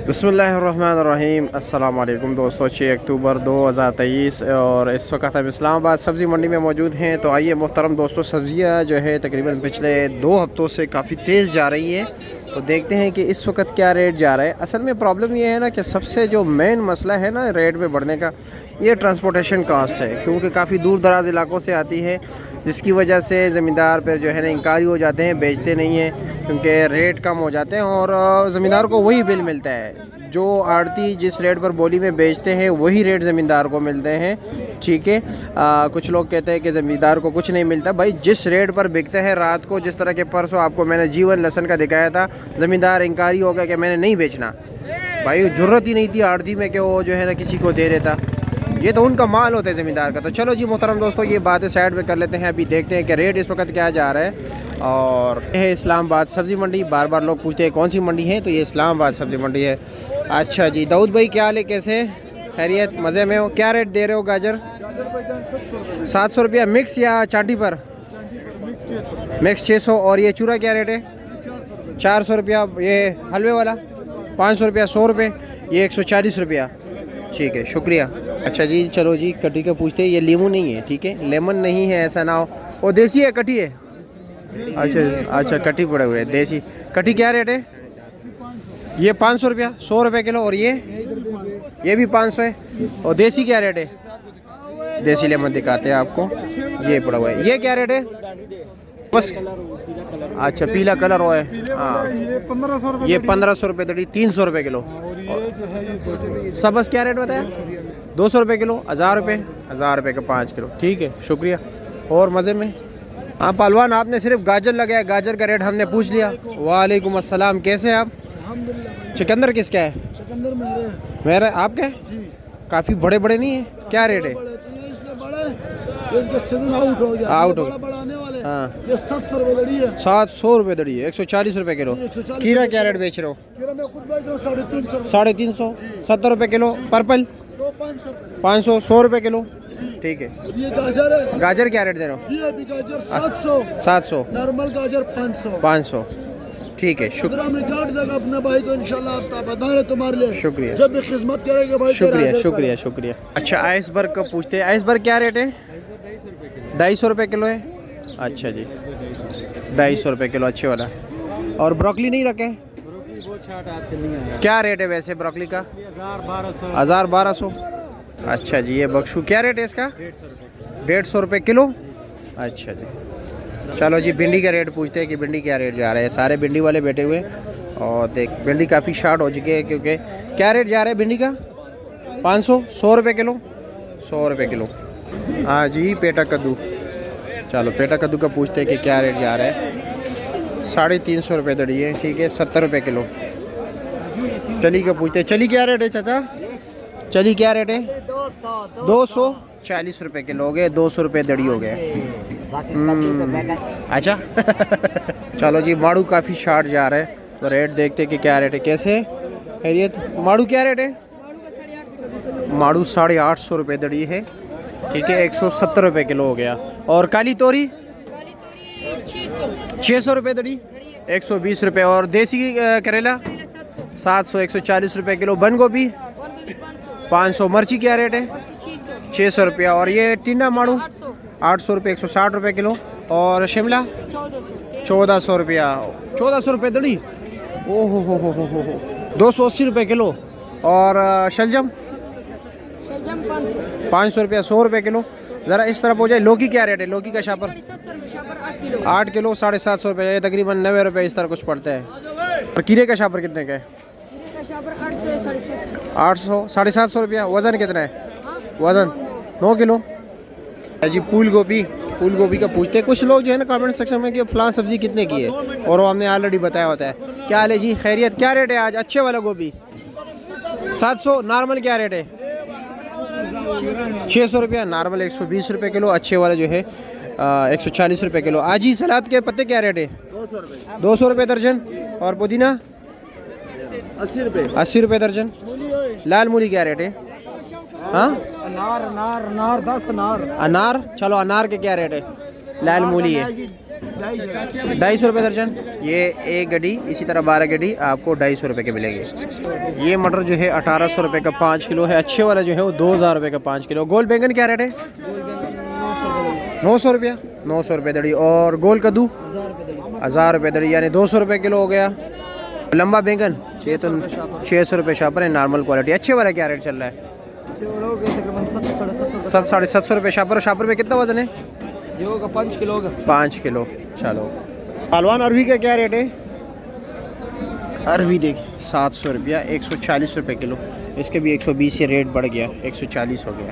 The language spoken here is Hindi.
बिस्मिल्लाहिर्रहमानिर्रहीम। अस्सलाम वालेकुम दोस्तों, 6 अक्टूबर 2023 और इस वक्त हम इस्लामाबाद सब्ज़ी मंडी में मौजूद हैं। तो आइए मोहतरम दोस्तों, सब्ज़ियाँ जो है तकरीबन पिछले 2 हफ्तों से काफ़ी तेज़ जा रही हैं। तो देखते हैं कि इस वक्त क्या रेट जा रहा है। असल में प्रॉब्लम ये है ना कि सबसे जो मेन मसला है ना रेट में बढ़ने का, ये ट्रांसपोर्टेशन कास्ट है, क्योंकि काफ़ी दूर दराज इलाकों से आती है, जिसकी वजह से ज़मींदार पर जो है ना इंकारी हो जाते हैं, बेचते नहीं हैं क्योंकि रेट कम हो जाते हैं और ज़मींदार को वही बिल मिलता है। जो आड़ती जिस रेट पर बोली में बेचते हैं वही रेट ज़मींदार को मिलते हैं। ठीक है, कुछ लोग कहते हैं कि ज़मींदार को कुछ नहीं मिलता। भाई जिस रेट पर बिकते हैं रात को, जिस तरह के परसों आपको मैंने जीवन लहसन का दिखाया था, ज़मींदार इंकारी हो गया कि मैंने नहीं बेचना। भाई ज़रूरत ही नहीं थी आड़ती में कि वो जो है ना किसी को दे देता। ये तो उनका माल होता है ज़मींदार का। तो चलो जी मोहतरम दोस्तों, ये बातें साइड में कर लेते हैं। अभी देखते हैं कि रेट इस वक्त क्या जा रहा है। और यह है इस्लामाबाद सब्ज़ी मंडी। बार बार लोग पूछते हैं कौन सी मंडी है, तो ये इस्लामाबाद सब्ज़ी मंडी है। अच्छा जी, दाऊद भाई क्या हाल है, कैसे खैरियत, मज़े में हो? क्या रेट दे रहे हो गाजर? 700 रुपया मिक्स या चाटी पर? मिक्स 600। और ये चूरा क्या रेट है? 400 रुपया। ये हलवे वाला 500 रुपया, 100 रुपये, ये 140 रुपया। ठीक है, शुक्रिया। अच्छा जी, चलो जी कटी का पूछते हैं। ये लीमू नहीं है, ठीक है, लेमन नहीं है, ऐसा ना हो। वो देसी है, कटी है? अच्छा, कटी पड़े हुए हैं देसी। कटी क्या रेट है? ये 500 रुपया, 100 रुपये किलो। और ये भी 500 है। और देसी क्या रेट है? देसी लेमन दिखाते हैं आपको, ये पड़ा हुआ है। ये क्या रेट है बस? अच्छा, पीला कलर हुआ है। हाँ, ये 1500 रुपये दड़ी, 300 रुपये किलो। सबस क्या रेट बताया? 200 रुपये किलो, 1000 रुपये, 1000 रुपये का 5 किलो। ठीक है, शुक्रिया। और मज़े में? हाँ पहलवान, आपने सिर्फ गाजर लगाया, गाजर का रेट हमने पूछ लिया। वालेकुम अस्सलाम, कैसे आप? चुकंदर किसका है? चुकंदर मेरा। आपका है? काफ़ी बड़े बड़े नहीं है, क्या रेट है? आउट हो गया। हाँ, ये 700 रुपये दड़ी है। 700 रुपये दड़ी है, 140 रुपये किलो। खीरा क्या रेट बेच रहे हो? 350, 70 रुपये किलो। पर्पल 500, 100 रुपये किलो। ठीक है। ये गाजर है, गाजर क्या रेट दे रहे हो? ये भी गाजर 700, नॉर्मल गाजर 500। ठीक है, शुक्रिया। अपने भाई को इंशाल्लाह बता रहे तुम्हारे लिए, शुक्रिया। जब भी खिदमत करेंगे भाई, शुक्रिया। अच्छा, आइसबर्ग का पूछते हैं। आइसबर्ग क्या रेट है? 250 रुपये किलो है। अच्छा जी, 250 रुपये किलो, अच्छे वाला। और ब्रोकली नहीं रखे? क्या रेट है वैसे ब्रोकली का? 1000-1200। अच्छा जी, ये बख्शू क्या रेट है इसका? 150 रुपये किलो। अच्छा जी, चलो जी भिंडी का रेट पूछते हैं कि भिंडी क्या रेट जा रहा है। सारे भिंडी वाले बैठे हुए। और देख भिंडी काफ़ी शार्ट हो चुकी है, क्योंकि क्या रेट जा रहा है भिंडी का? 500, 100 रुपये किलो, 100 रुपये किलो। हाँ जी, पेटा कद्दू। चलो पेटा कद्दू का पूछते हैं कि क्या रेट जा रहा है। 350 रुपये दड़ी है, ठीक है, 70 रुपये किलो। चली का पूछते हैं। चली क्या रेट है चाचा? चली क्या रेट है? 240 रुपये किलो हो गए, 200 रुपये दड़ी हो गए। अच्छा चलो जी, माड़ू काफ़ी शार्ट जा रहा है, तो रेट देखते हैं कि क्या रेट है। कैसे खैरियत? माड़ू क्या रेट है? माड़ू 850 रुपये दड़ी है, ठीक है, 170 रुपये किलो हो गया। और काली तोरी 600 रुपये दड़ी, 120 रुपये। और देसी करेला 700, 140 रुपये किलो। बंद गोभी 500। मिर्ची क्या रेट है? 600 रुपया। और ये टिंडा माड़ू 800 रुपये, 160 रुपये किलो। और शिमला 1400 रुपया, 1400 रुपये दड़ी। ओहो हो 280 रुपये किलो। और शलजम 500 रुपया, 100 रुपये किलो। ज़रा इस तरफ हो जाए। लौकी क्या रेट है? लौकी का शापर 8 किलो, 750 रुपये, ये तकरीबन 90 रुपये इस तरह कुछ पड़ता है। और कीरे का शापर कितने का है? 800, 750 रुपया। वज़न कितना है? वज़न 9 किलो। जी फूल गोभी का पूछते हैं कुछ लोग जो है ना कमेंट सेक्शन में कि फ़लाँ सब्ज़ी कितने की है, और वो हमने ऑलरेडी बताया होता है। क्या हाल है जी, खैरियत? क्या रेट है आज अच्छे वाला गोभी? 700। नॉर्मल क्या रेट है? 600 रुपया। नॉर्मल 120 रुपये किलो, अच्छे वाला जो है 140 रुपये किलो। आज ही सलाद के पत्ते क्या रेट है? 200 रुपये दर्जन। और पुदीना 80 रुपये दर्जन। लाल मूली क्या रेट है? हाँ, अनार 10 अनार। चलो अनार के क्या रेट है? लाल मूली है 250 रुपये दर्जन। ये एक गड्डी, इसी तरह 12 गड्डी आपको 250 रुपये के मिलेंगे। ये मटर जो है 1800 रुपये का 5 किलो है। अच्छे वाला जो है वो 2000 रुपये का 5 किलो। गोल बैंगन क्या रेट है? 900 रुपया, 900 रुपये दड़ी। और गोल कद्दू 1000 रुपये दड़ी, यानी 200 रुपये किलो हो गया। लंबा बैंगन ये तो 600 रुपये शापर है, नॉर्मल क्वालिटी। अच्छे वाला क्या रेट चल रहा है? 700-750 रुपये शापर। शापर में कितना वजन है? ये होगा 5 किलो का। 5 किलो। चलो पहलवान अरवी का क्या रेट है? अरवी देखिए 700 रुपया, 140 रुपये किलो। इसके भी 120 से रेट बढ़ गया, 140 हो गया।